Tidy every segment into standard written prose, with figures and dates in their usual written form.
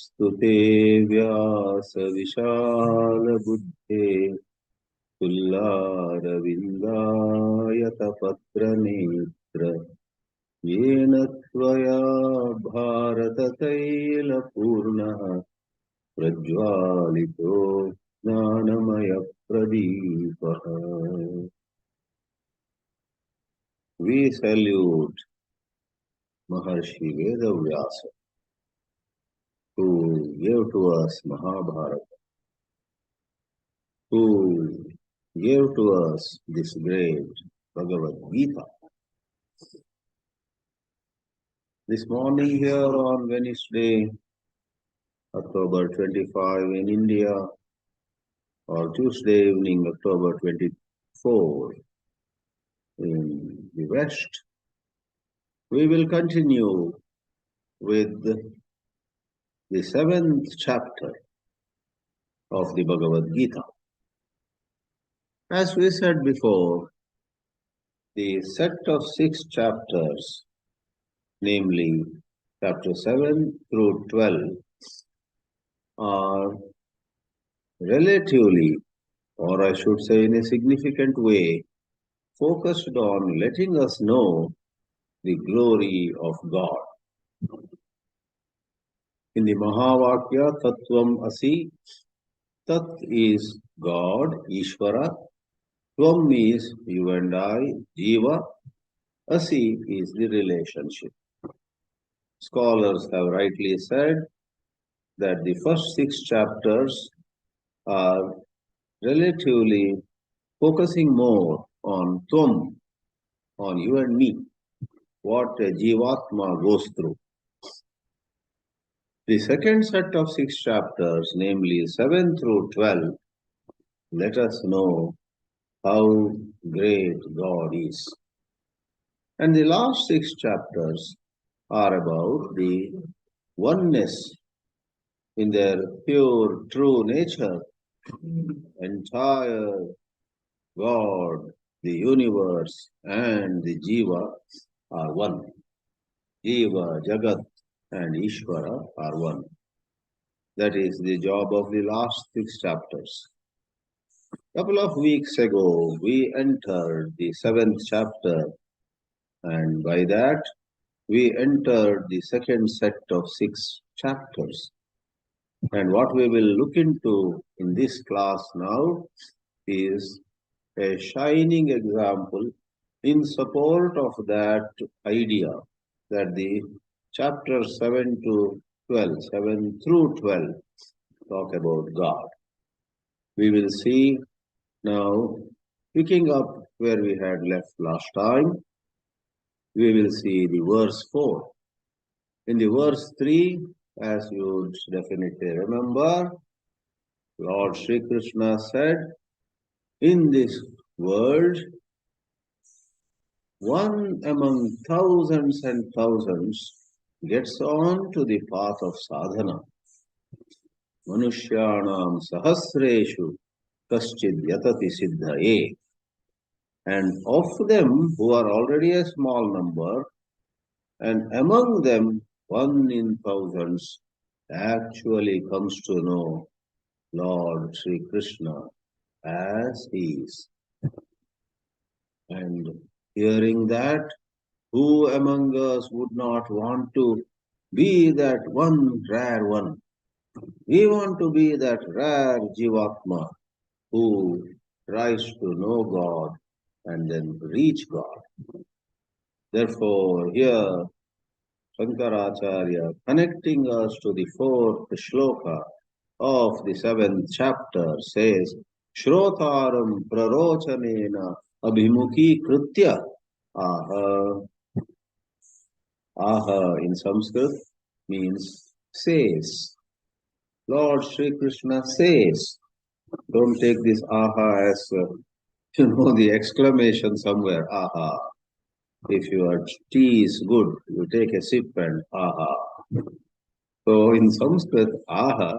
नमोऽस्तु ते व्यासविशालबुद्धे तुल्लारविन्दायतपत्रनेत्र येन त्वया भारततैलपूर्णः प्रज्वालितो ज्ञानमयप्रदीपः। We salute Maharshi Vedavyasa, who gave to us Mahabharata, who gave to us this great Bhagavad Geetā. This morning here on Wednesday, October 25 in India, or Tuesday evening, October 24 in the West, we will continue with the 7th chapter of the Bhagavad Geetā. As we said before, the set of 6 chapters, namely chapter 7 through 12, are relatively, or I should say in a significant way, focused on letting us know the glory of God. In the Mahavakya, Tattvam Asi, Tat is God, Ishvara, Tvam is you and I, Jiva, Asi is the relationship. Scholars have rightly said that the first 6 chapters are relatively focusing more on Tvam, on you and me, what a Jivatma goes through. The second set of 6 chapters, namely 7 through 12, let us know how great God is. And the last 6 chapters are about the oneness in their pure, true nature. Entire God, the universe, and the Jiva are one. Jiva, Jagat, and Ishvara are one. That is the job of the last 6 chapters. Couple of weeks ago, we entered the 7th chapter, and by that, we entered the second set of 6 chapters. And what we will look into in this class now is a shining example in support of that idea that the chapters 7 to 12, 7 through 12 talk about God. We will see now, picking up where we had left last time, we will see the verse 4. In the verse 3, as you would definitely remember, Lord Sri Krishna said, in this world, one among thousands and thousands gets on to the path of sadhana. Manushyanam sahasreshu kaschid yatati siddhaye. And of them who are already a small number, and among them 1 in thousands actually comes to know Lord Sri Krishna as he is. And hearing that, who among us would not want to be that one rare one? We want to be that rare Jivatma who tries to know God and then reach God. Therefore, here Shankaracharya, connecting us to the 4th shloka of the 7th chapter, says, Shrotaram prarochanena abhimuki kritya. Aha. Aha in Sanskrit means says. Lord Sri Krishna says. Don't take this aha as, the exclamation somewhere, aha. If your tea is good, you take a sip and aha. So in Sanskrit, aha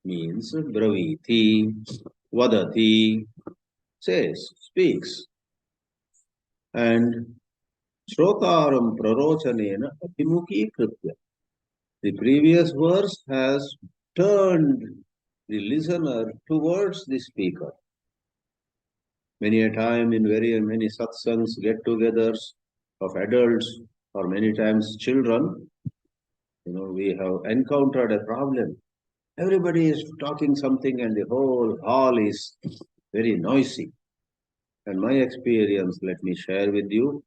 means braviti, vadati, says, speaks. And shrotaram prarochanena abhimuki kritya. The previous verse has turned the listener towards the speaker. Many a time in very many satsangs, get-togethers of adults or many times children, we have encountered a problem. Everybody is talking something and the whole hall is very noisy. And my experience, let me share with you,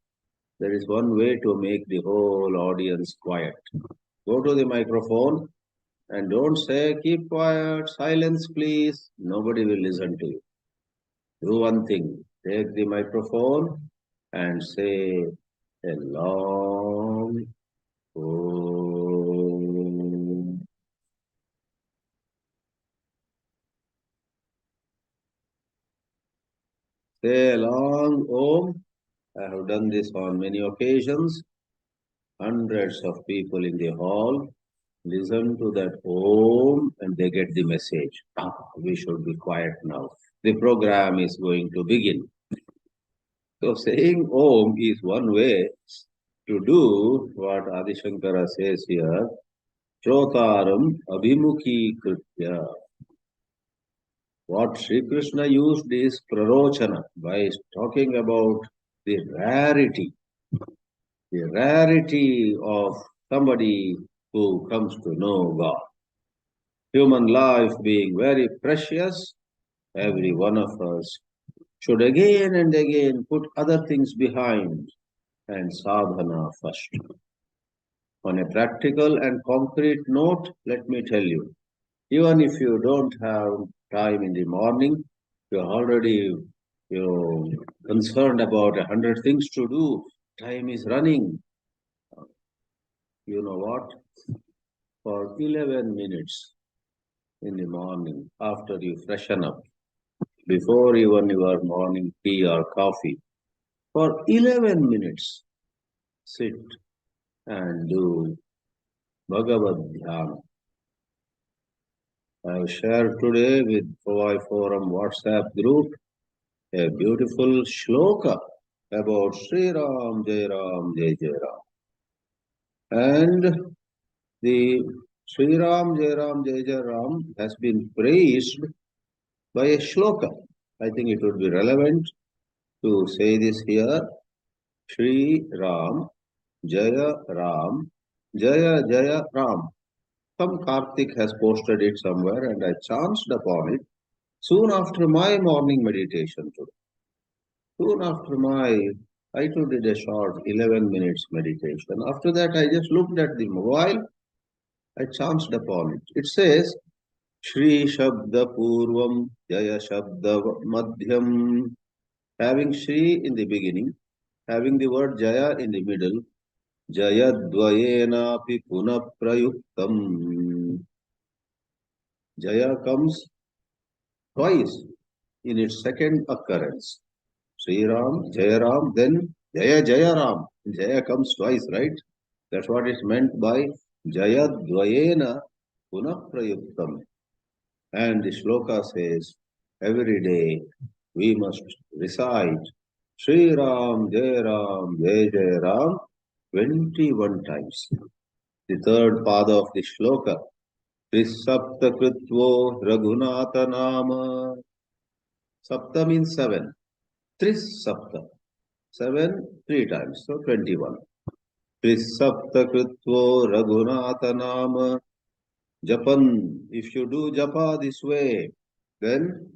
there is one way to make the whole audience quiet. Go to the microphone and don't say, keep quiet, silence please. Nobody will listen to you. Do one thing, take the microphone and say a long Om. Say a long Om. I have done this on many occasions. Hundreds of people in the hall listen to that Om and they get the message. We should be quiet now. The program is going to begin. So saying Om is one way to do what Adi Shankara says here, Shrotaram Abhimukhi Kritya. What Sri Krishna used is prarochana, by talking about the rarity of somebody who comes to know God. Human life being very precious, every one of us should again and again put other things behind and sadhana first. On a practical and concrete note, let me tell you, even if you don't have time in the morning, you're already concerned about 100 things to do, time is running. You know what? For 11 minutes in the morning, after you freshen up, before even your morning tea or coffee, for 11 minutes, sit and do Bhagavad Dhyana. I have shared today with Hawaii Forum WhatsApp group a beautiful shloka about Sri Ram, Jai Ram, Jai Jai Ram. And the Sri Ram, Jai Ram, Jai Jai Ram has been praised by a shloka. I think it would be relevant to say this here. Sri Ram, Jaya Ram, Jaya Jaya Ram. Some Karthik has posted it somewhere and I chanced upon it soon after my morning meditation today. Soon after I too did a short 11 minutes meditation. After that, I just looked at the mobile. I chanced upon it. It says, Shri Shabda Purvam Jaya Shabda Madhyam. Having Shri in the beginning, having the word Jaya in the middle, Jaya Dvayenapi Puna Prayuktam. Jaya comes twice in its second occurrence. Sri Ram, Jaya Ram, then Jaya Jaya Ram. Jaya comes twice, right? That's what is meant by Jaya Dvayena Punaprayuktam. And the shloka says, every day we must recite Sri Ram, Jai Ram, Jai Jai Ram 21 times. The third pada of the shloka, Trisapta Kritvo Raghunatha Nama. Sapta means 7. Trisapta. 7 3 times, so 21. Trisapta Kritvo Raghunatha Nama. Japan, if you do japa this way, then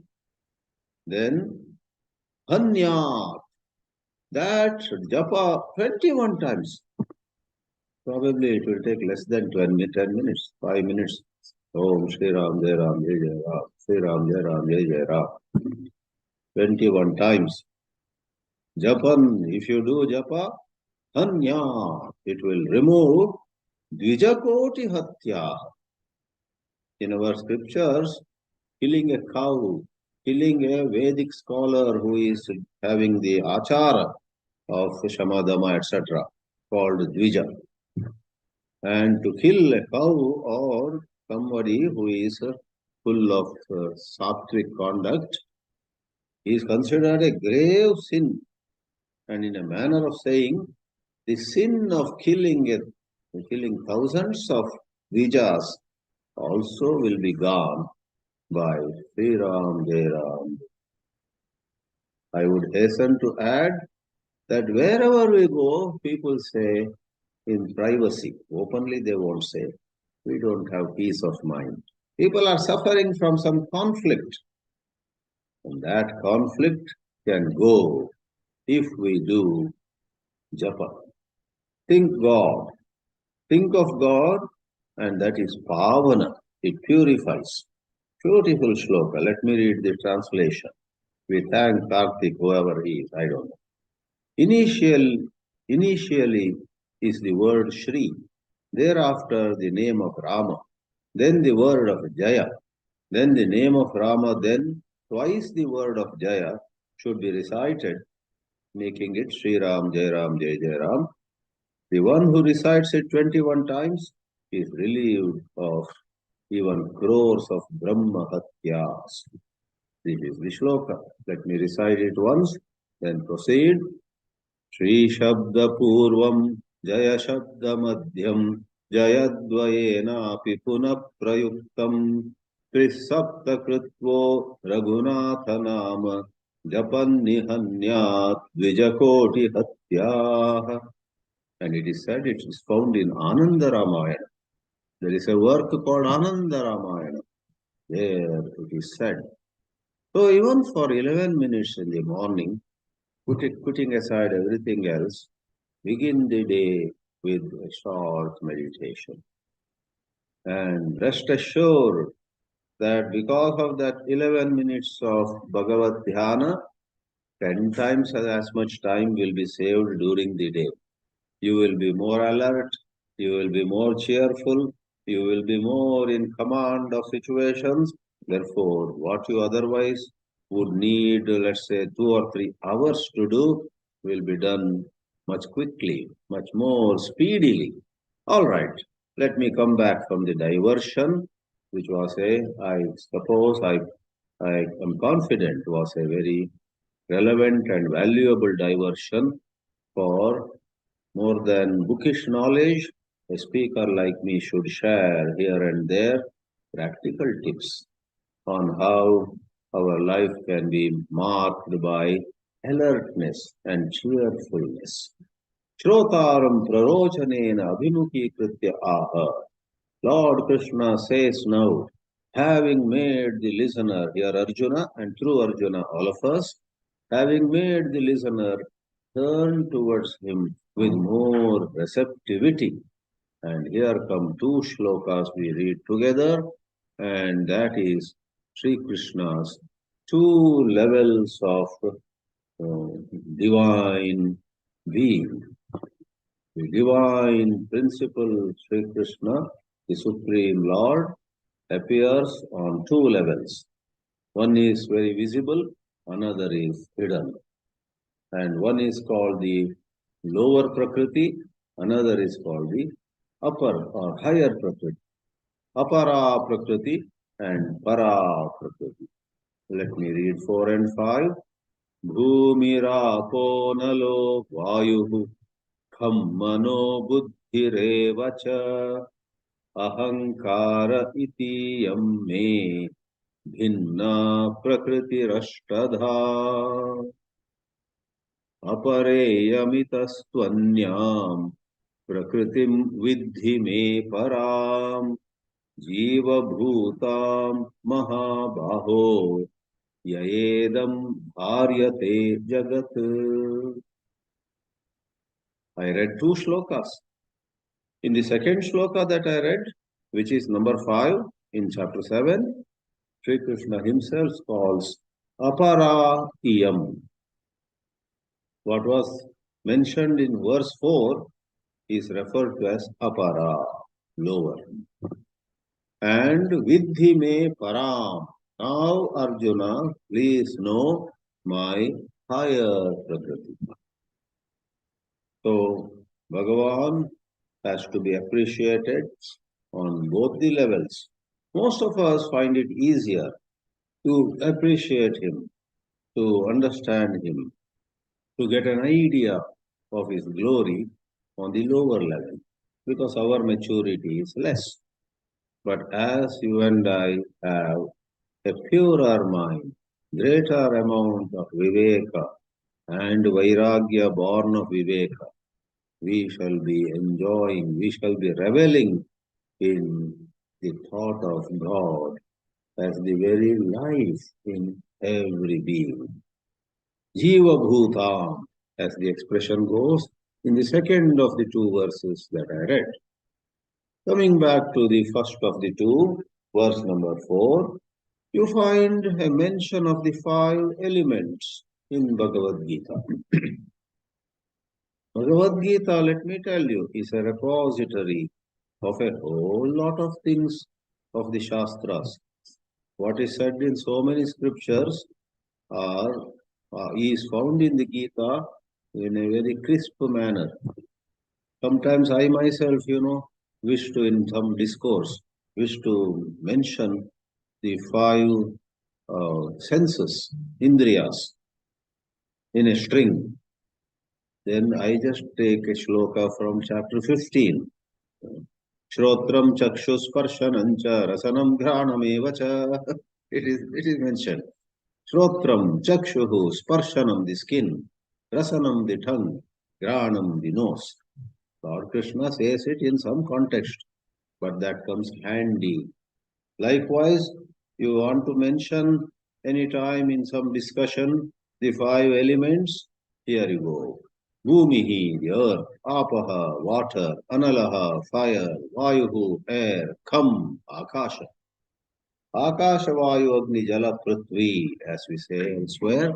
Hanyat, that japa 21 times. Probably it will take less than 10 minutes, 5 minutes. Om Shri Ram Jai Ram Jai Jai Ram, Shri Ram Jai Ram Jai Jai Ram. 21 times. Japan, if you do japa, Hanyat, it will remove Dvijakoti Hatya. In our scriptures, killing a cow, killing a Vedic scholar who is having the achara of Shamadama, etc., called Dvija. And to kill a cow or somebody who is full of sattvic conduct is considered a grave sin. And in a manner of saying, the sin of killing thousands of Rijas also will be gone by Sri Ram Jai Ram. I would hasten to add that wherever we go, people say in privacy, openly they won't say, we don't have peace of mind. People are suffering from some conflict, and that conflict can go if we do japa. Think God, think of God, and that is pavana. It purifies. Beautiful shloka. Let me read the translation. We thank Karthik, whoever he is, I don't know. Initially is the word Shri, thereafter the name of Rama, then the word of Jaya, then the name of Rama, then twice the word of Jaya should be recited, making it Sri Ram, Jai Ram, Jai Jai Ram. The one who recites it 21 times is relieved of even crores of Brahma Hatyas. This is the shloka. Let me recite it once, then proceed. Shri Shabda Purvam Jaya Shabda Madhyam Jayadvayenapi Punah Prayuktam Trisapta Kritvo Raghunatha Nama Japan Nihanyat Dvijakoti Hatyah. And it is said it is found in Ananda Ramayana. There is a work called Ananda Ramayana. There it is said. So even for 11 minutes in the morning, putting aside everything else, begin the day with a short meditation. And rest assured that because of that 11 minutes of Bhagavad Dhyana, 10 times as much time will be saved during the day. You will be more alert, you will be more cheerful, you will be more in command of situations. Therefore, what you otherwise would need, let's say, 2 or 3 hours to do, will be done much quickly, much more speedily. All right, let me come back from the diversion, which was I suppose, I am confident, was a very relevant and valuable diversion for more than bookish knowledge. A speaker like me should share here and there practical tips on how our life can be marked by alertness and cheerfulness. Shrotaram prarochanena abhimukhi aha. Lord Krishna says now, having made the listener, here Arjuna and through Arjuna all of us, having made the listener turn towards him with more receptivity. And here come 2 shlokas we read together, and that is Sri Krishna's 2 levels of divine being. The divine principle, Sri Krishna, the Supreme Lord, appears on 2 levels. One is very visible, another is hidden. And one is called the lower Prakriti, another is called the upper or higher Prakriti. Apara Prakriti and Para Prakriti. Let me read 4 and 5. Bhumirapo nalo vayuhu kham mano buddhirevacha ahankara iti yam me bhinna prakritirashtadha apareyamitastvanyam prakritim vidhi me param jiva bhutam mahabaho yaedam bharyate jagat. I read 2 shlokas. In the second shloka that I read, which is number 5 in chapter 7, Sri Krishna himself calls apara iyam. What was mentioned in verse 4 is referred to as apara, lower. And vidhi me param. Now Arjuna, please know my higher prakriti. So Bhagavan has to be appreciated on both the levels. Most of us find it easier to appreciate him, to understand him, to get an idea of his glory on the lower level, because our maturity is less. But as you and I have a purer mind, greater amount of viveka and vairagya born of viveka, we shall be enjoying, we shall be reveling in the thought of God as the very life in every being. Jiva Bhutam, as the expression goes in the second of the two verses that I read. Coming back to the first of the two, verse number 4, you find a mention of the 5 elements in Bhagavad Gita. Bhagavad Gita, let me tell you, is a repository of a whole lot of things of the Shastras. What is said in so many scriptures is found in the Gita in a very crisp manner. Sometimes I myself, wish to, in some discourse, wish to mention the 5 senses, indriyas, in a string. Then I just take a shloka from chapter 15. Shrotram chakshusparshanancha rasanam ghranam It is mentioned. Shrotram chakshuhu sparshanam, the skin, rasanam, the tongue, ghranam, the nose. Lord Krishna says it in some context, but that comes handy. Likewise, you want to mention any time in some discussion the 5 elements, here you go. Bhumihi, the earth, apaha, water, analaha, fire, vayuhu, air, kham, akasha. Akasha, vayu, agni, jala, prithvi, as we say elsewhere.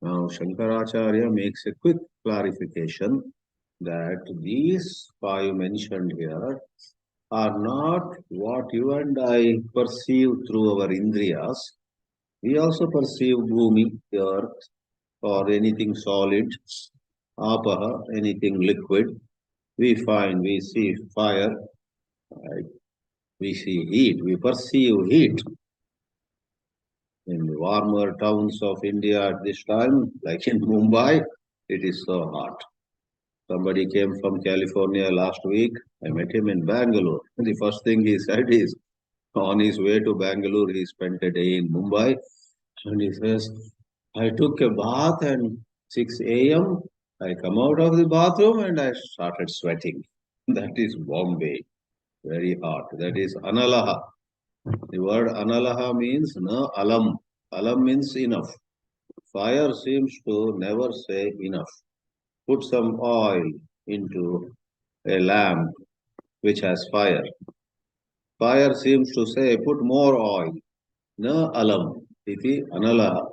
Now, Shankaracharya makes a quick clarification that these 5 mentioned here are not what you and I perceive through our indriyas. We also perceive bhumi, the earth, or anything solid, apaha, anything liquid. We see fire, right? We see heat, we perceive heat. In the warmer towns of India at this time, like in Mumbai, it is so hot. Somebody came from California last week. I met him in Bangalore. The first thing he said is, on his way to Bangalore, he spent a day in Mumbai. And he says, I took a bath and 6 a.m. I come out of the bathroom and I started sweating. That is Bombay. Very hot. That is Analaha. The word Analaha means na alam. Alam means enough. Fire seems to never say enough. Put some oil into a lamp which has fire. Fire seems to say, put more oil. Na alam. Iti analaha.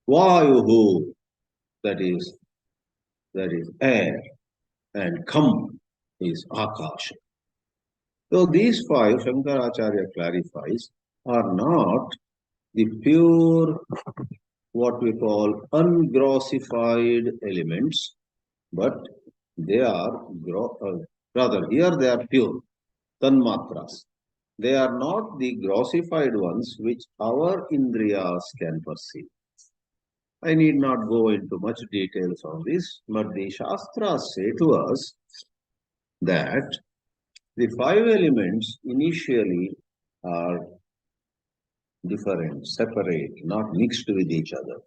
Vayuhu. That is air. And kham is akasha. So these 5, Shankaracharya clarifies, are not the pure, what we call ungrossified elements, but they are, rather, here they are pure, tanmatras. They are not the grossified ones which our indriyas can perceive. I need not go into much details on this, but the Shastras say to us that the 5 elements initially are different, separate, not mixed with each other.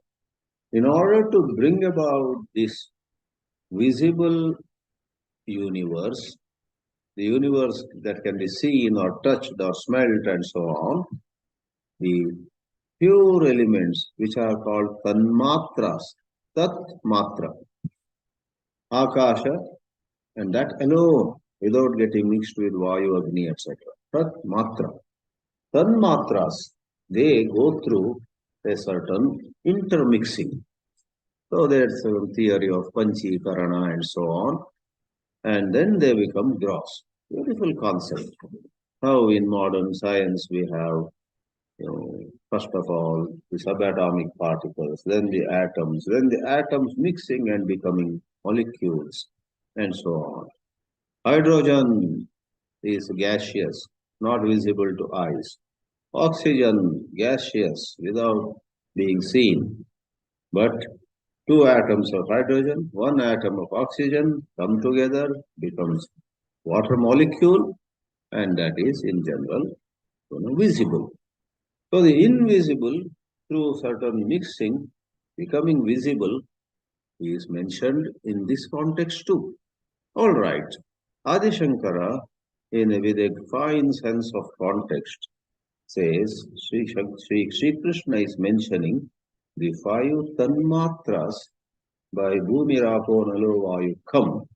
In order to bring about this visible universe, the universe that can be seen or touched or smelt and so on, the pure elements which are called tanmatras, tat matra, akasha, and that alone, without getting mixed with vayu, agni, etc. Tat matra. Tanmatras, they go through a certain intermixing. So there's a theory of panchikarana and so on, and then they become gross. Beautiful concept. How in modern science we have, first of all, the subatomic particles, then the atoms mixing and becoming molecules, and so on. Hydrogen is gaseous, not visible to eyes. Oxygen, gaseous, without being seen. But 2 atoms of hydrogen, 1 atom of oxygen come together, becomes water molecule, and that is in general visible. So the invisible, through certain mixing, becoming visible, is mentioned in this context too. All right. Adi Shankara, with a fine sense of context, says Sri Krishna is mentioning the five tanmatras by Bhumirapo Nalo Vayu Kham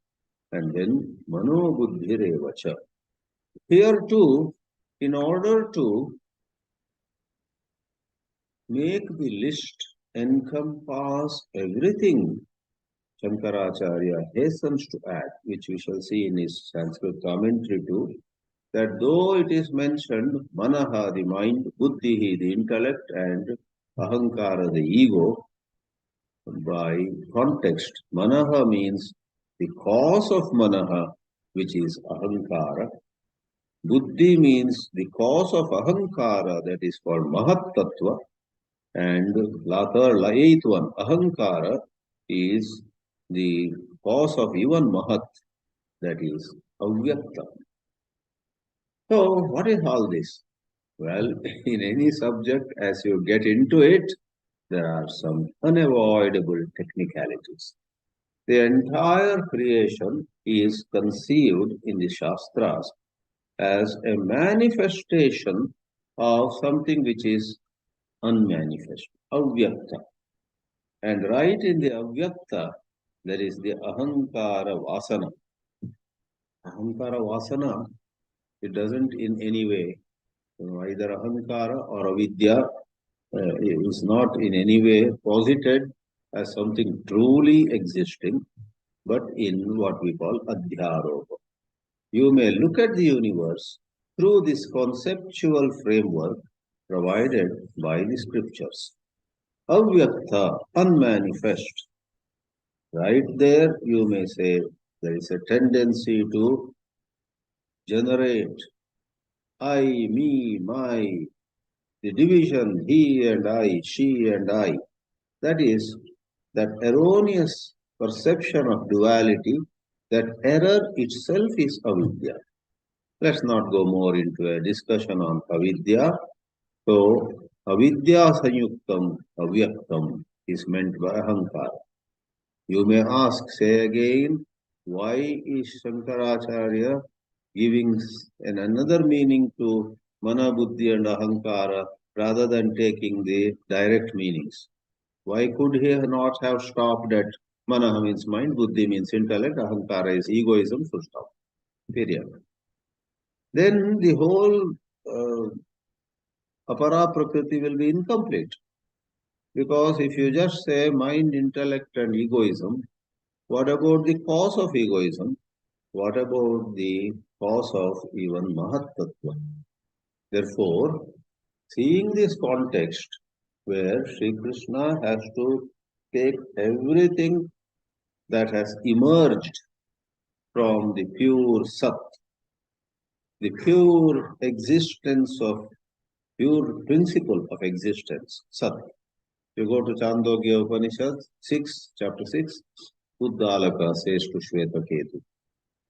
and then Mano Buddhi Revacha. Here too, in order to make the list encompass everything, Shankaracharya hastens to add, which we shall see in his Sanskrit commentary too, that though it is mentioned Manaha, the mind, Buddhihi, the intellect, and Ahankara, the ego, by context, Manaha means the cause of Manaha, which is Ahankara. Buddhi means the cause of Ahankara, that is called Mahat Tattva. And the eighth one, Ahankara, is the cause of even Mahat, that is Avyakta. So, what is all this? Well, in any subject, as you get into it, there are some unavoidable technicalities. The entire creation is conceived in the Shastras as a manifestation of something which is unmanifest, avyakta. And right in the avyakta, there is the ahankara vasana. Ahankara vasana, it doesn't in any way, either ahankara or avidya is not in any way posited as something truly existing, but in what we call adhyaropa. You may look at the universe through this conceptual framework provided by the scriptures. Avyakta, unmanifest. Right there, you may say there is a tendency to generate I, me, my, the division he and I, she and I. That is, that erroneous perception of duality, that error itself is avidya. Let's not go more into a discussion on avidya. So, avidya sanyuktam avyaktam is meant by ahankara. You may ask, say again, why is Shankaracharya giving another meaning to mana, buddhi and ahankara rather than taking the direct meanings? Why could he not have stopped at mana means mind, buddhi means intellect, ahankara is egoism, full stop. Period. Then the whole apara prakriti will be incomplete. Because if you just say mind, intellect and egoism, what about the cause of egoism? What about the cause of even Mahat Tattva? Therefore, seeing this context where Sri Krishna has to take everything that has emerged from the pure Sat, the pure existence of, pure principle of existence, Sat. You go to Chandogya Upanishad 6, chapter 6, Uddalaka says to Shvetaketu,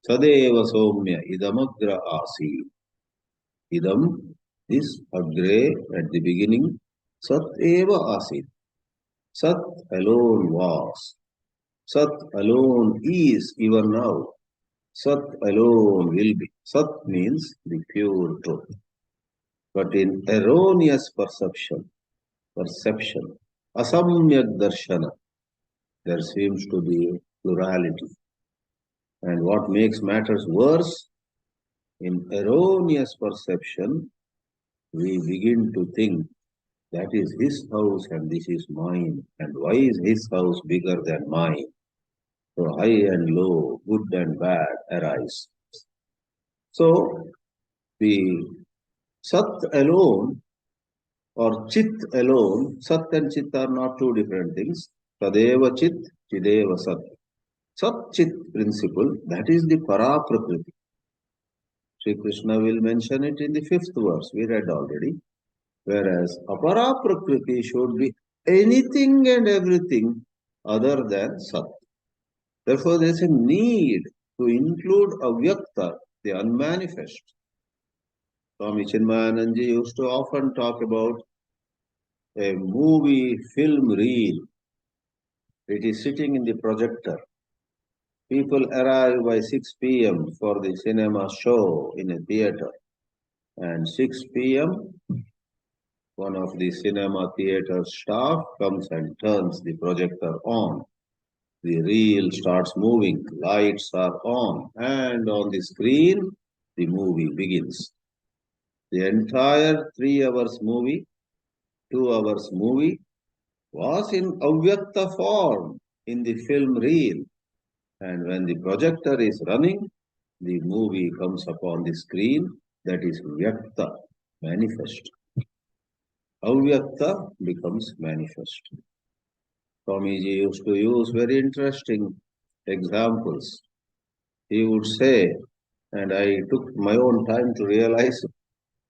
Sadeva Somya idamagra asi. Idam is agre at the beginning, Sat eva asit. Sat alone was. Sat alone is even now. Sat alone will be. Sat means the pure truth. But in erroneous perception, asamyak darshana, there seems to be plurality. And what makes matters worse, in erroneous perception, we begin to think that is his house and this is mine. And why is his house bigger than mine? So high and low, good and bad arise. So the Sat alone or Chit alone, Sat and Chit are not two different things. Tadeva Chit, Chideva Sat. Sat Chit principle, that is the para prakriti. Sri Krishna will mention it in the 5th verse, we read already. Whereas apara prakriti should be anything and everything other than Sat. Therefore, there is a need to include avyakta, the unmanifest, Swami Chinmayananji used to often talk about a movie film reel. It is sitting in the projector. People arrive by 6 p.m. for the cinema show in a theater. And 6 p.m., one of the cinema theater staff comes and turns the projector on. The reel starts moving, lights are on, and on the screen, the movie begins. The entire 3 hours movie, 2 hours movie, was in avyakta form in the film reel. And when the projector is running, the movie comes upon the screen, that is vyakta, manifest. Avyakta becomes manifest. Swamiji used to use very interesting examples. He would say, and I took my own time to realize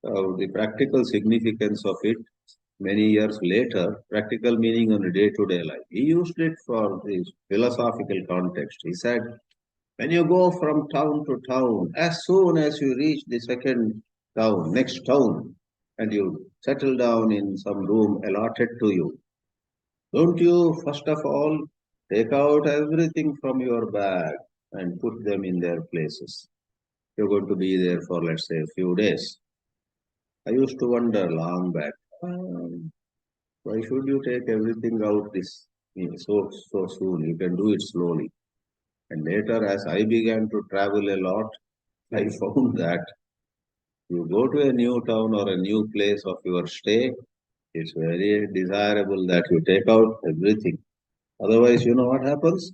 the practical significance of it many years later, practical meaning on a day-to-day life. He used it for this philosophical context. He said, when you go from town to town, as soon as you reach the second town, next town, and you settle down in some room allotted to you, don't you first of all take out everything from your bag and put them in their places? You're going to be there for, let's say, a few days. I used to wonder long back, why should you take everything out so soon? You can do it slowly. And later, as I began to travel a lot, I found that you go to a new town or a new place of your stay, it's very desirable that you take out everything. Otherwise, you know what happens?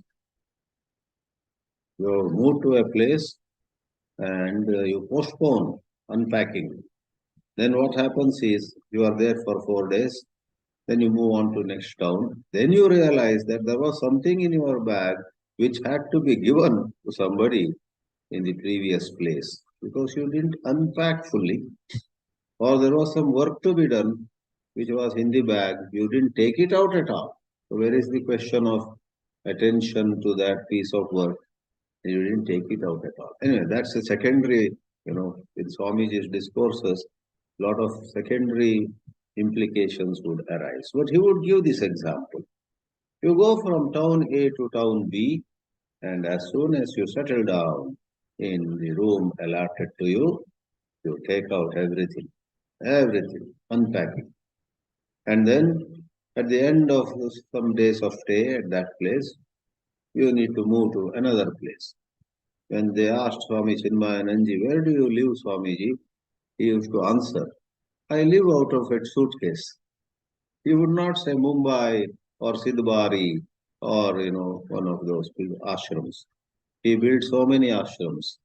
You move to a place and you postpone unpacking. Then what happens is you are there for 4 days, then you move on to next town. Then you realize that there was something in your bag which had to be given to somebody in the previous place because you didn't unpack fully, or there was some work to be done which was in the bag, you didn't take it out at all. So where is the question of attention to that piece of work? You didn't take it out at all. Anyway, that's a secondary, in Swamiji's discourses, a lot of secondary implications would arise. But he would give this example. You go from town A to town B, and as soon as you settle down in the room allotted to you, you take out everything, unpacking. And then at the end of some days of stay at that place, you need to move to another place. When they asked Swami Chinmayananji, where do you live, Swamiji? He used to answer, I live out of a suitcase. He would not say Mumbai or Sidbari or, one of those ashrams. He built so many ashrams.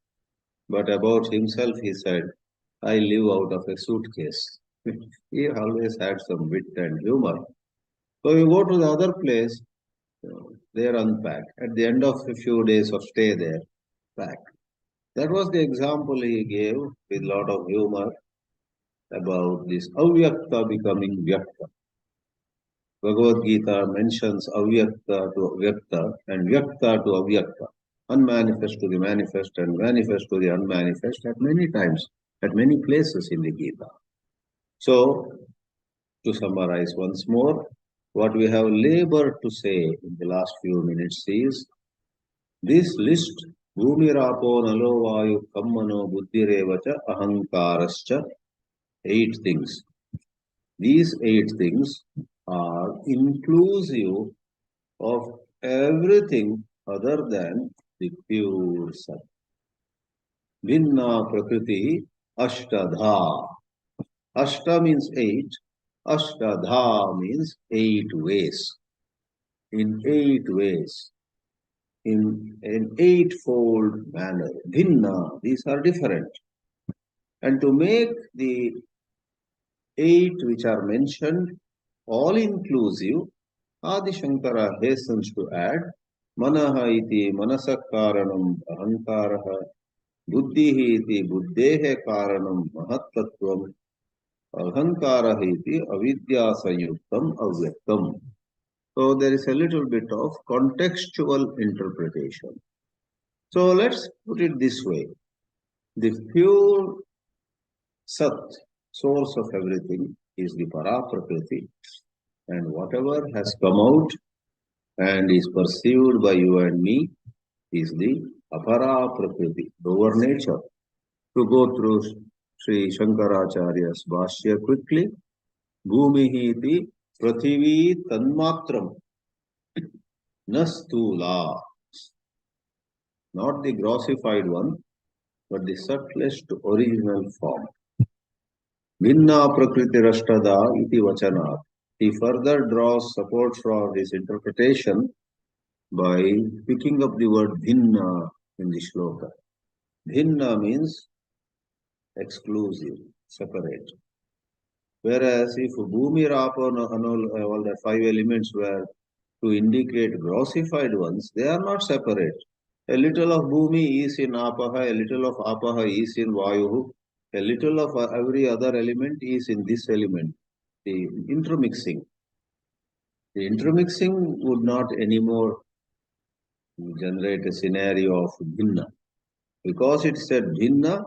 But about himself, he said, I live out of a suitcase. He always had some wit and humor. So you go to the other place, there unpack. At the end of a few days of stay there, pack. That was the example he gave with a lot of humor about this avyakta becoming vyakta. Bhagavad Geetā mentions avyakta to vyakta and vyakta to avyakta, unmanifest to the manifest and manifest to the unmanifest at many times, at many places in the Gita. So, to summarize once more, what we have labored to say in the last few minutes is this list, Bhumirapo Nalo Vayu Kammano Buddhirevacha Ahankarascha, 8 things. These 8 things are inclusive of everything other than the pure Sat. Vinna Prakriti Ashtadha. Ashta means 8. Ashtadha means 8 ways. In 8 ways. In an 8-fold manner. Vinna, these are different. And to make the 8 which are mentioned all-inclusive, Adi Shankara hastens to add, Manaha iti manasakaranam ahankaraha, buddhihi iti buddhehe karanam mahattvatvam, ahankaraha iti avidya sayuktam avyaktam. So there is a little bit of contextual interpretation. So let's put it this way. The pure Sat, source of everything, is the Para Prakriti, and whatever has come out and is perceived by you and me is the Apara Prakriti, lower nature. To go through Sri Shankaracharya's Bhāshya quickly, Bhumihi iti Prathivi Tanmatram Nastula, not the grossified one, but the subtlest original form. Vinna Prakriti Rashtada iti Vachanat. He further draws support for this interpretation by picking up the word Bhinna in the shloka. Bhinna means exclusive, separate. Whereas if Bhumi, Rapa, all the five elements were to indicate grossified ones, they are not separate. A little of Bhumi is in Apaha, a little of Apaha is in Vayuhu, a little of every other element is in this element. The intermixing. The intermixing would not anymore generate a scenario of Bhinna. Because it said Bhinna,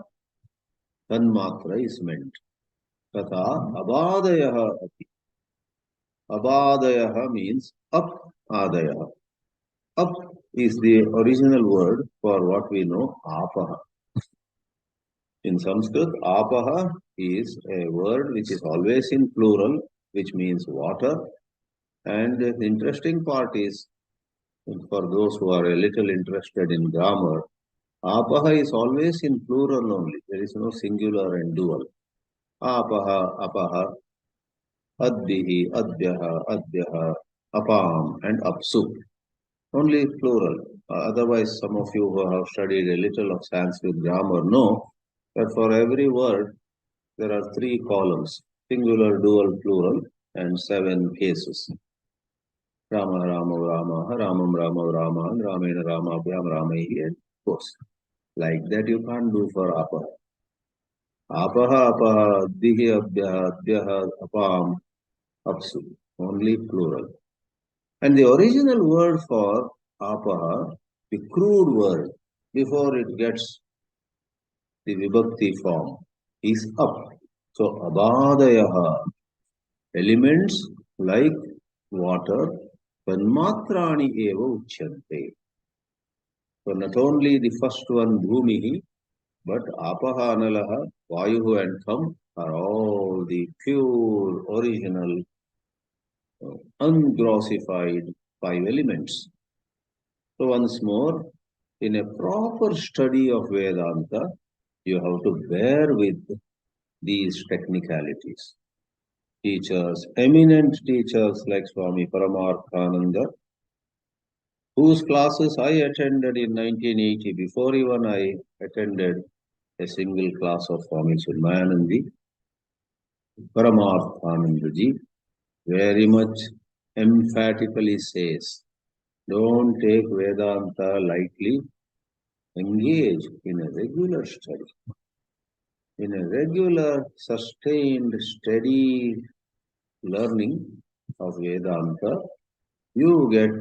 Tanmatra is meant. Tata Abadayaha ati. Abadayaha means up Adayaha. Up is the original word for what we know, Apaha. In Sanskrit, Apaha is a word which is always in plural, which means water. And the interesting part is, for those who are a little interested in grammar, Apaha is always in plural only. There is no singular and dual. Apaha, Apaha, Addihi, Adyaha, Adyaha, Apam, and Apsu. Only plural. Otherwise, some of you who have studied a little of Sanskrit grammar know that for every word, there are three columns, singular, dual, plural, and 7 cases. Rama, Rama, Rama, Ramam, Rama, Rama, Ramena, Rama, Abhyam, Ramahi, and course. Like that you can't do for Apaha. Apaha, Apaha, Addihi, Abhyaha, Adyaha, Apam, Apsu. Only plural. And the original word for Apaha, the crude word, before it gets the vibhakti form, is up. So, Abadayaha, elements like water, Tanmatrani eva uchyante. So, not only the first one, Bhumihi, but Apaha, Analaha, Vayuhu, and Tham are all the pure, original, ungrossified 5 elements. So once more, in a proper study of Vedanta, you have to bear with these technicalities. Teachers, eminent teachers like Swami Paramarthananda, whose classes I attended in 1980, before even I attended a single class of Swami Chinmayanandi, Paramarthanandaji very much emphatically says, don't take Vedanta lightly. Engage in a regular study. In a regular, sustained, steady learning of Vedanta, you get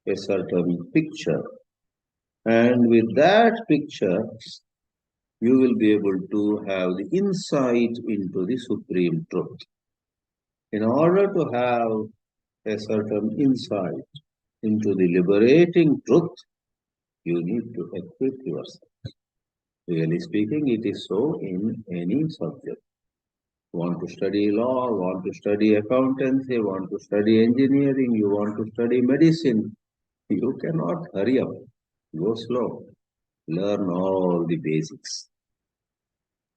a certain picture. And with that picture, you will be able to have the insight into the supreme truth. In order to have a certain insight into the liberating truth, you need to equip yourself. Really speaking, it is so in any subject. Want to study law, want to study accountancy, want to study engineering, you want to study medicine. You cannot hurry up. Go slow. Learn all the basics.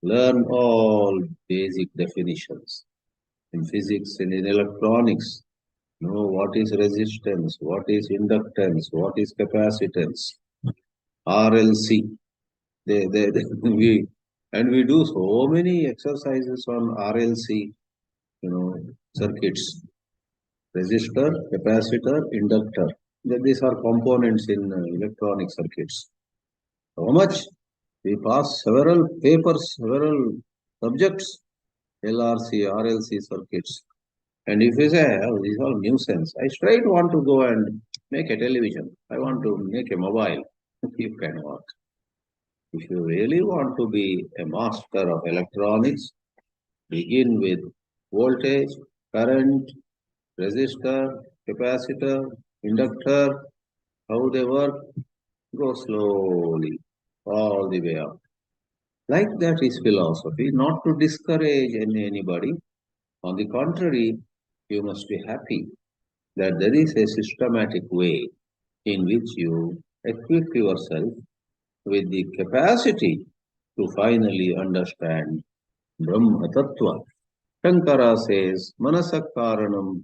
Learn all basic definitions. In physics and in electronics, know what is resistance, what is inductance, what is capacitance, RLC. We do so many exercises on RLC, circuits, resistor, capacitor, inductor. These are components in electronic circuits. How much? We pass several papers, several subjects, LRC, RLC circuits. And if you say, oh, these are nuisance, I straight want to go and make a television. I want to make a mobile. You cannot. If you really want to be a master of electronics, begin with voltage, current, resistor, capacitor, inductor, how they work, go slowly all the way up. Like that is philosophy, not to discourage anybody. On the contrary, you must be happy that there is a systematic way in which you equip yourself with the capacity to finally understand Brahma Tattva. Shankara says, Manasa Karanam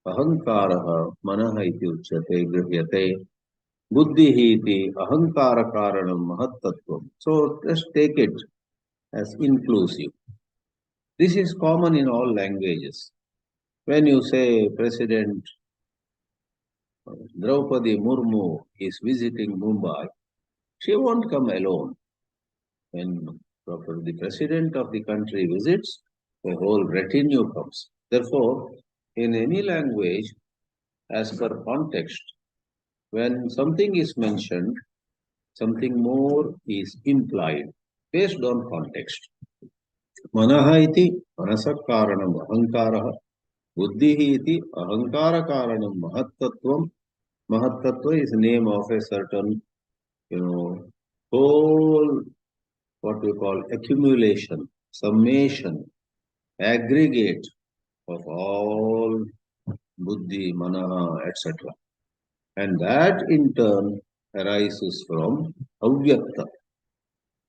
Ahankaraha Manaha iti uchyate grihyate Buddhihi iti Ahankara Karanam Mahattattvam. So just take it as inclusive. This is common in all languages. When you say President Draupadi Murmu is visiting Mumbai, she won't come alone. When the president of the country visits, the whole retinue comes. Therefore, in any language, as per context, when something is mentioned, something more is implied based on context. Manaha iti manasa karanam ahankaraha, buddhihi iti ahankara karanam mahattattvam. Mahattattva is name of a certain, whole, what we call accumulation, summation, aggregate of all buddhi, manaha, etc. And that in turn arises from avyakta.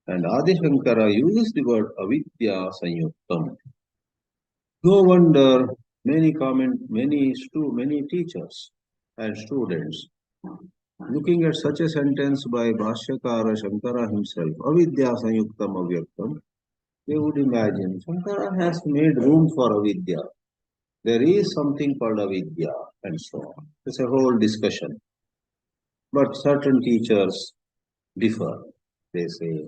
And Adi Shankara uses the word avidya sanyuktam. No wonder many teachers and students, looking at such a sentence by Bhashyakara Shankara himself, avidya sanyuktam avyaktam, they would imagine Shankara has made room for avidya. There is something called avidya and so on. It's a whole discussion. But certain teachers differ. They say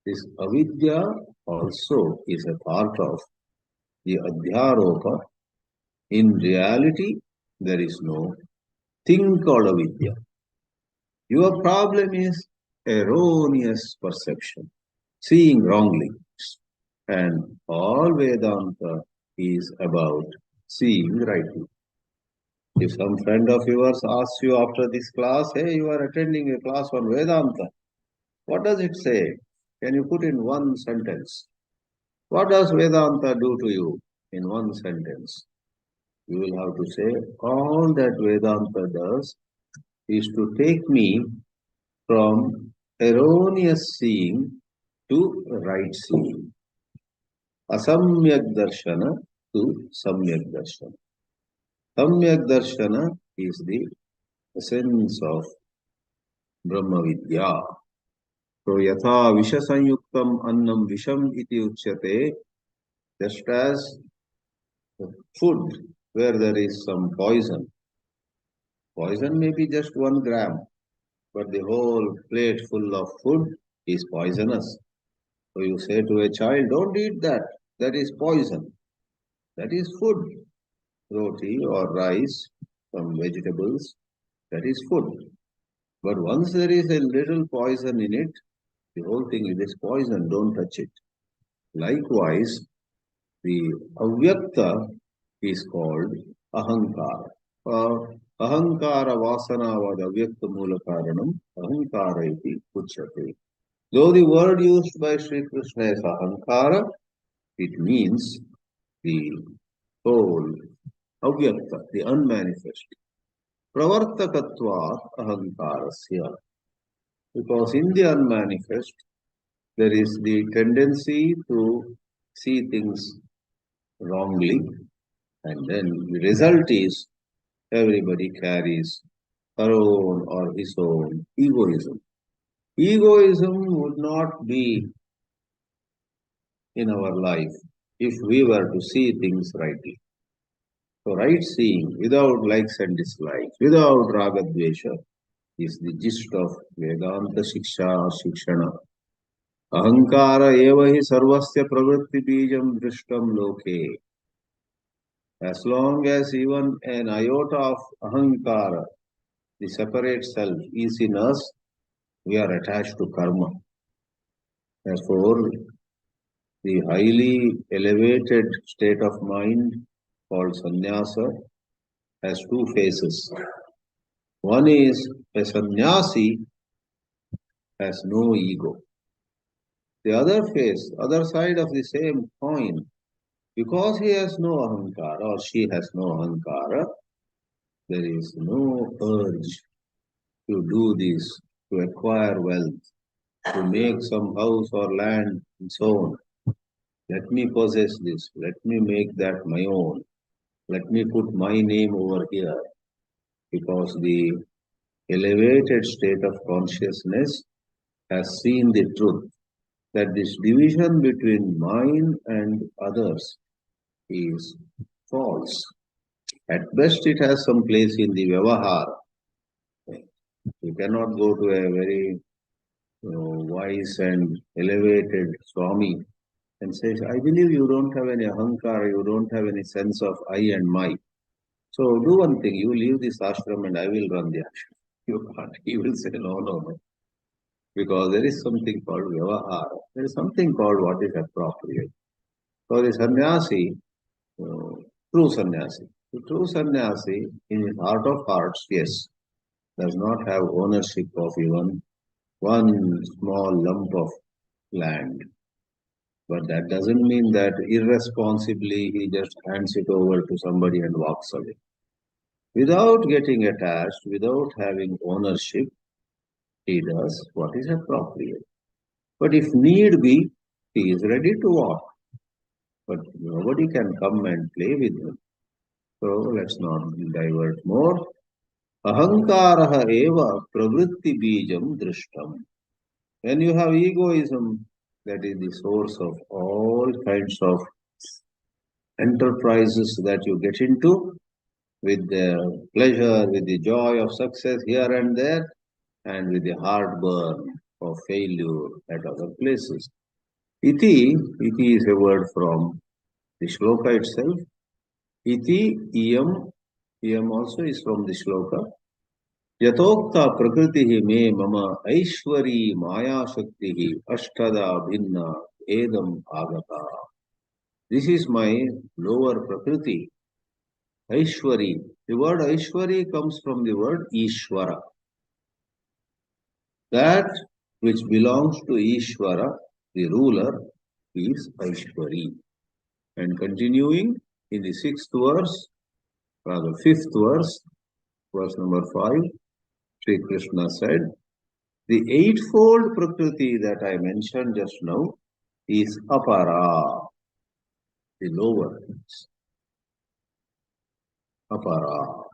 this avidya also is a part of the adhyaropa. In reality, there is no thing called avidya. Your problem is erroneous perception, seeing wrongly. And all Vedanta is about seeing rightly. If some friend of yours asks you after this class, hey, you are attending a class on Vedanta, what does it say? Can you put in one sentence? What does Vedanta do to you in one sentence? You will have to say, all that Vedanta does is to take me from erroneous seeing to right seeing. Asamyak darshana to samyak darshana. Samyak darshana is the essence of Brahma Vidya. So yatha visha sanyuktam annam visham iti uchyate, just as food where there is some poison. Poison may be just 1 gram, but the whole plate full of food is poisonous. So you say to a child, don't eat that. That is poison. That is food. Roti or rice, some vegetables, that is food. But once there is a little poison in it, the whole thing is poison, don't touch it. Likewise, the avyakta is called ahankara. Ahankara vasanavad avyakta mula karanam ahankara iti uchyate. Though the word used by Sri Krishna is ahankara, it means the whole avyakta, the unmanifest. Pravartakatvat ahankarasya. Because in the unmanifest, there is the tendency to see things wrongly, and then the result is everybody carries her own or his own egoism. Egoism would not be in our life if we were to see things rightly. So right seeing, without likes and dislikes, without ragadvesha, is the gist of Vedanta Shiksha or Shikshana. Ahankara eva hi sarvasya pravritti bijam drishtam loke. As long as even an iota of ahankara, the separate self, is in us, we are attached to karma. Therefore, the highly elevated state of mind called sannyasa has two phases. One is a sannyasi has no ego. The other face, other side of the same coin, because he has no ahankara or she has no ahankara, there is no urge to do this, to acquire wealth, to make some house or land and so on. Let me possess this, let me make that my own, let me put my name over here, because the elevated state of consciousness has seen the truth that this division between mine and others is false. At best, it has some place in the Vyavahara. You cannot go to a very wise and elevated Swami and says, I believe you don't have any ahankara, you don't have any sense of I and my. So do one thing, you leave this ashram and I will run the ashram. You can't. He will say, no, no, no. Because there is something called Vyavahara. There is something called what is appropriate. So the sannyasi, true sannyasi. The true sannyasi, in his heart of hearts, yes, does not have ownership of even one small lump of land. But that doesn't mean that irresponsibly he just hands it over to somebody and walks away. Without getting attached, without having ownership, he does what is appropriate. But if need be, he is ready to walk. But nobody can come and play with him. So let's not divert more. Ahankaraha eva pravritti bijam drishtam. When you have egoism, that is the source of all kinds of enterprises that you get into, with the pleasure, with the joy of success here and there, and with the heartburn of failure at other places. Iti is a word from the shloka itself. Iti, iyam also is from the shloka. Yatokta prakritihi me mama aishwari maya shaktihi ashtada bhinna edam agata. This is my lower prakriti, Aishwari. The word Aishwari comes from the word Ishvara. That which belongs to Ishvara, the ruler, is Aishwari. And continuing in the fifth verse, verse number 5, Sri Krishna said, the eightfold Prakriti that I mentioned just now is Apara, the lower. Apara.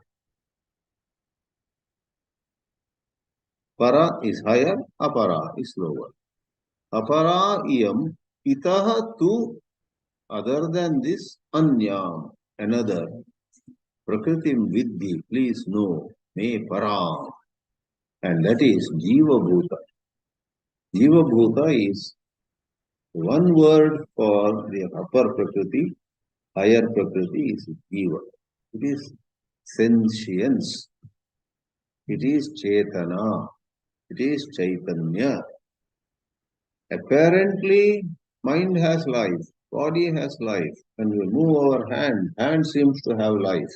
Para is higher, Apara is lower. Apara iyam itaha tu, other than this, anyam, another. Prakritim vidhi, please know, me param. And that is Jiva Bhuta. Jiva Bhuta is one word for the upper Prakriti, higher Prakriti is Jiva. It is sentience. It is Chetana. It is Chaitanya. Apparently, mind has life, body has life. When we move our hand seems to have life.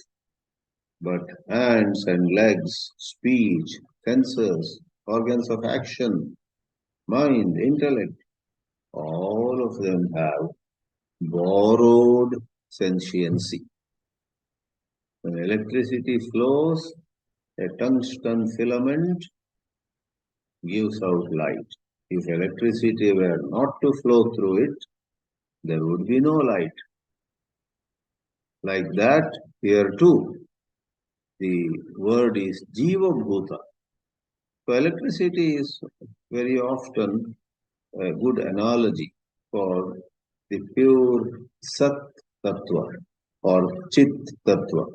But hands and legs, speech, senses, organs of action, mind, intellect, all of them have borrowed sentiency. When electricity flows, a tungsten filament gives out light. If electricity were not to flow through it, there would be no light. Like that, here too, the word is Jiva Bhuta. So electricity is very often a good analogy for the pure Sat Tattva or Chit Tattva.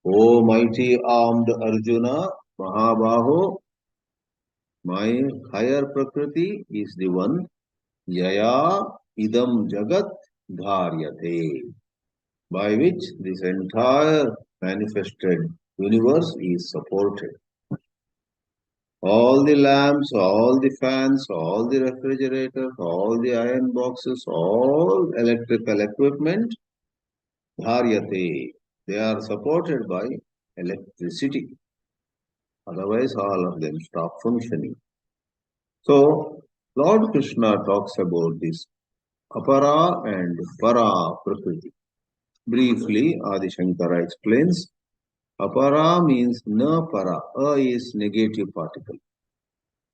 O mighty armed Arjuna, Mahabaho, my higher Prakriti is the one, Yaya Idam Jagat Dharyate, by which this entire manifested universe is supported. All the lamps, all the fans, all the refrigerators, all the iron boxes, all electrical equipment, dharyate. They are supported by electricity. Otherwise, all of them stop functioning. So, Lord Krishna talks about this apara and para prakriti. Briefly, Adi Shankara explains, apara means na para. A is negative particle.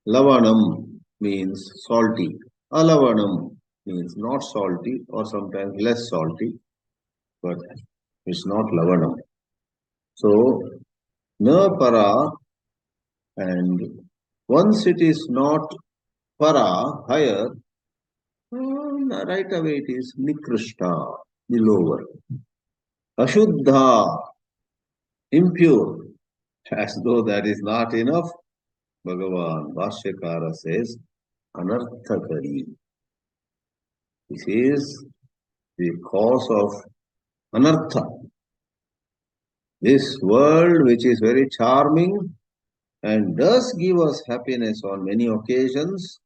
Lavanam means salty. Alavanam means not salty or sometimes less salty, but it's not lavanam. So, na para, and once it is not para, higher, right away it is nikrishta, the lower. Ashuddha, impure. As though that is not enough, Bhagavan Bhashyakara says, anarthakari. This is the cause of anartha. This world, which is very charming and does give us happiness on many occasions,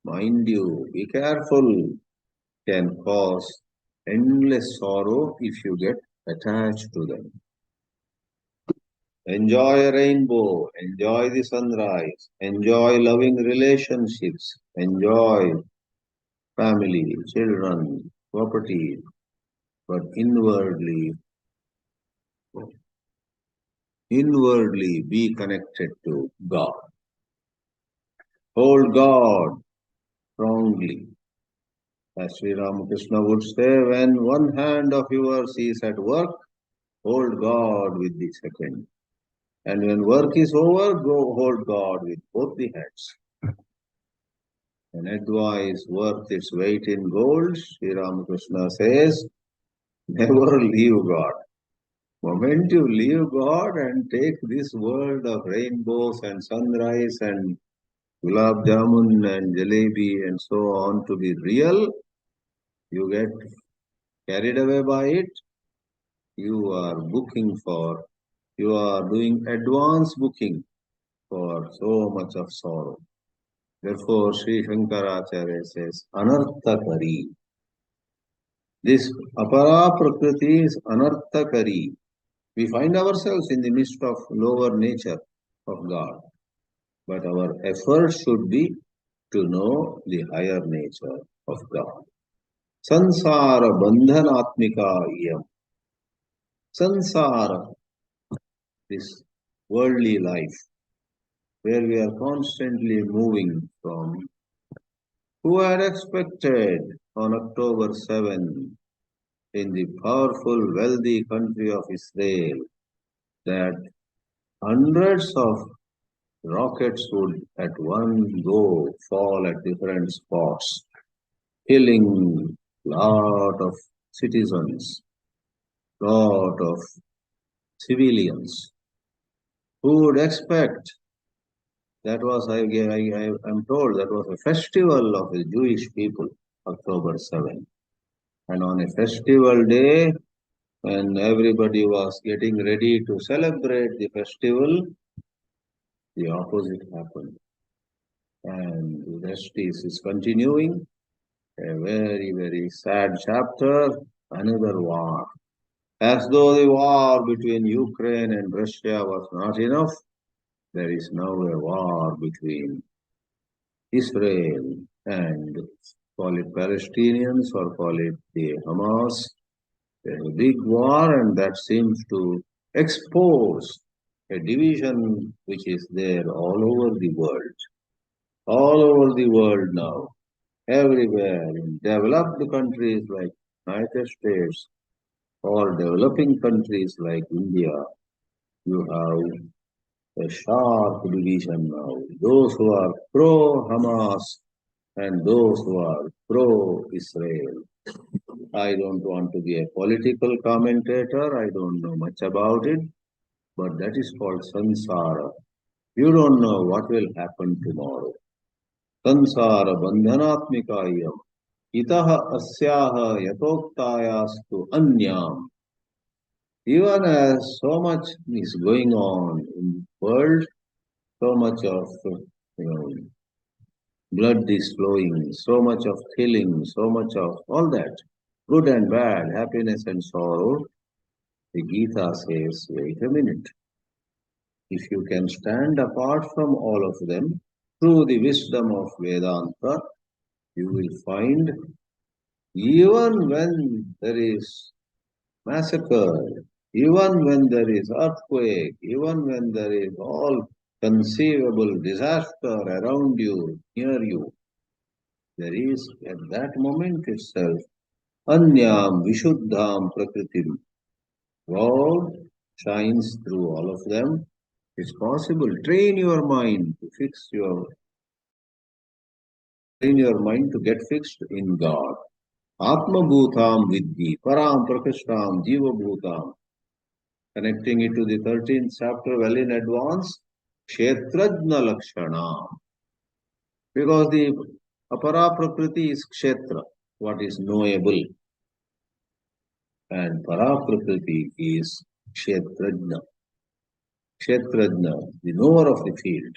mind you, be careful, can cause endless sorrow if you get attached to them. Enjoy a rainbow, enjoy the sunrise, enjoy loving relationships, enjoy family, children, property, but inwardly be connected to God. Hold God strongly. As Sri Ramakrishna would say, when one hand of yours is at work, hold God with the second. And when work is over, go hold God with both the hands. An advice worth its weight in gold, Sri Ramakrishna says, never leave God. Moment you leave God and take this world of rainbows and sunrise and gulab jamun and jalebi and so on to be real, you get carried away by it. You are doing advance booking for so much of sorrow. Therefore, Sri Shankaracharya says, anarthakari. This apara prakriti is anarthakari. We find ourselves in the midst of lower nature of God. But our effort should be to know the higher nature of God. Sansara bandhanatmika iyam. Sansara, this worldly life, where we are constantly moving from. Who had expected on October 7 in the powerful, wealthy country of Israel that hundreds of rockets would at one go fall at different spots, killing lot of citizens, lot of civilians? Who would expect? That was, I am told, that was a festival of the Jewish people, October 7. And on a festival day, when everybody was getting ready to celebrate the festival, the opposite happened. And the rest is continuing. A very, very sad chapter, another war. As though the war between Ukraine and Russia was not enough, there is now a war between Israel and call it Palestinians or call it the Hamas. There's a big war, and that seems to expose a division which is there all over the world. All over the world now, everywhere, in developed countries like United States or developing countries like India, you have a sharp division now. Those who are pro-Hamas and those who are pro-Israel. I don't want to be a political commentator. I don't know much about it, but that is called samsara. You don't know what will happen tomorrow. Samsara bandhanatmikayam. Itaha asyaha yatoktayastu anyam. Even as so much is going on in the world, so much of blood is flowing, so much of killing, so much of all that, good and bad, happiness and sorrow. The Gita says, wait a minute. If you can stand apart from all of them, through the wisdom of Vedanta, you will find even when there is massacre, even when there is earthquake, even when there is all conceivable disaster around you, near you, there is at that moment itself Anyam Vishuddham Prakritim. God shines through all of them. It's possible. Train your mind to get fixed in God. Atma Bhutam Vidhi, Param Prakashtam Jiva Bhutam. Connecting it to the 13th chapter well in advance, Kshetrajna Lakshana. Because the Apara Prakriti is Kshetra, what is knowable. And Para Prakriti is Kshetrajna. Kshetrajna, the knower of the field.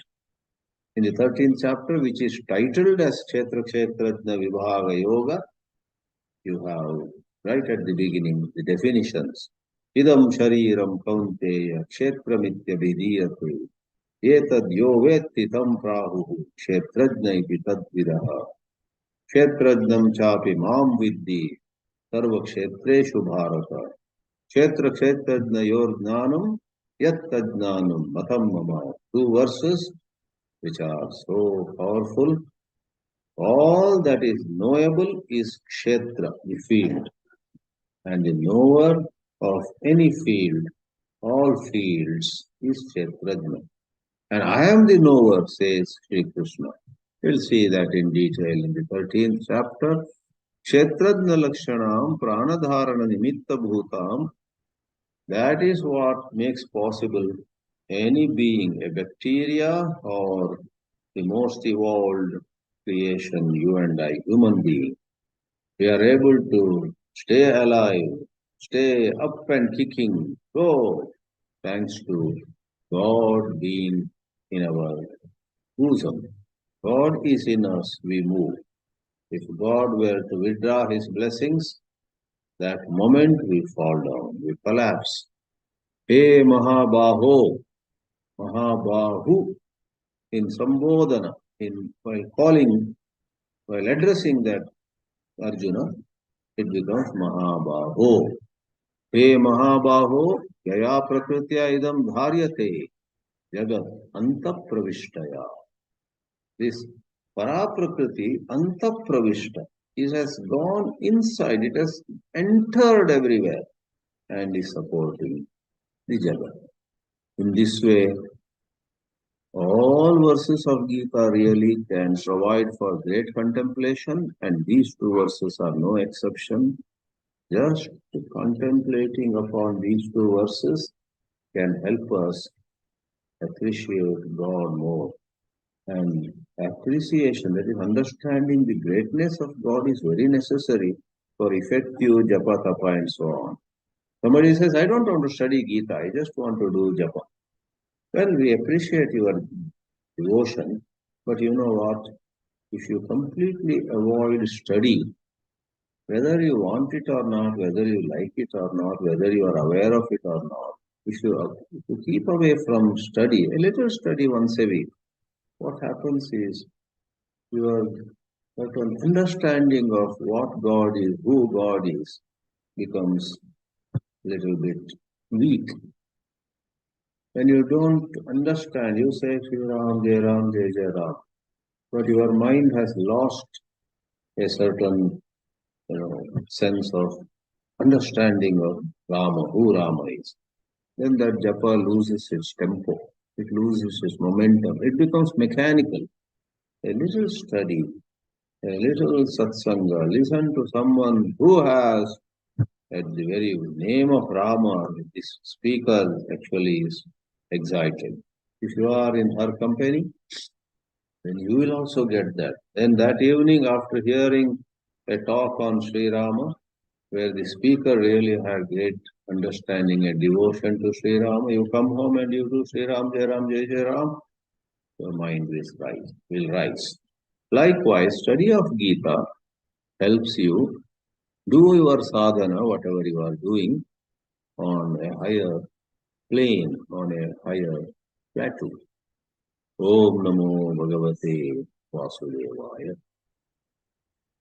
In the 13th chapter, which is titled as Kshetra Kshetrajna Vibhaga Yoga, you have right at the beginning the definitions. Idam shariram kaunteya kshetramitya vidiyate etad yo vetti tam prahuhu kshetrajna iti tadvidaha kshetrajnam chapi mam viddi sarva kshetreshu bharata kshetra kshetrajna yor jnanam yat tajnanam matam mama. Two verses which are so powerful. All that is knowable is kshetra, the field. And the knower of any field, all fields, is kshetrajna. And I am the knower, says Sri Krishna. We'll see that in detail in the 13th chapter. Kshetrajna lakshanam pranadharana nimitta bhutam. That is what makes possible any being, a bacteria or the most evolved creation, you and I, human being. We are able to stay alive, stay up and kicking, go, thanks to God being in our bosom. God is in us, we move. If God were to withdraw his blessings, that moment we fall down, we collapse. Hey Mahabaho, Mahabahu, in Sambodhana, while addressing that Arjuna, it becomes Mahabaho. He Mahabaho, Yaya Prakritya idam dharyate, Jagat anta pravishtaya. This Paraprakriti anta pravishta, it has gone inside, it has entered everywhere and is supporting the Jagat. In this way, all verses of Gita really can provide for great contemplation, and these two verses are no exception. Just contemplating upon these two verses can help us appreciate God more. And appreciation, that is understanding the greatness of God, is very necessary for effective japa, tapa and so on. Somebody says, I don't want to study Gita, I just want to do japa. Well, we appreciate your devotion, but you know what? If you completely avoid study, whether you want it or not, whether you like it or not, whether you are aware of it or not, if you keep away from study, a little study once a week, what happens is your certain understanding of what God is, who God is, becomes a little bit weak. When you don't understand, you say Sri Ram, Jai Ram, Jai Jai Ram, but your mind has lost a certain sense of understanding of Rama, who Rama is. Then that japa loses its tempo, it loses its momentum, it becomes mechanical. A little study, a little satsanga, listen to someone who has, at the very name of Rama, this speaker actually is excited. If you are in her company, then you will also get that. Then that evening, after hearing a talk on Sri Rama, where the speaker really had great understanding and devotion to Sri Rama, you come home and you do Sri Ram, Jai Ram, Jai Jai Ram. your mind will rise. Likewise, study of Gita helps you do your sadhana, whatever you are doing, on a higher plane, on a higher plateau. Om Namo Bhagavate Vasudevaya.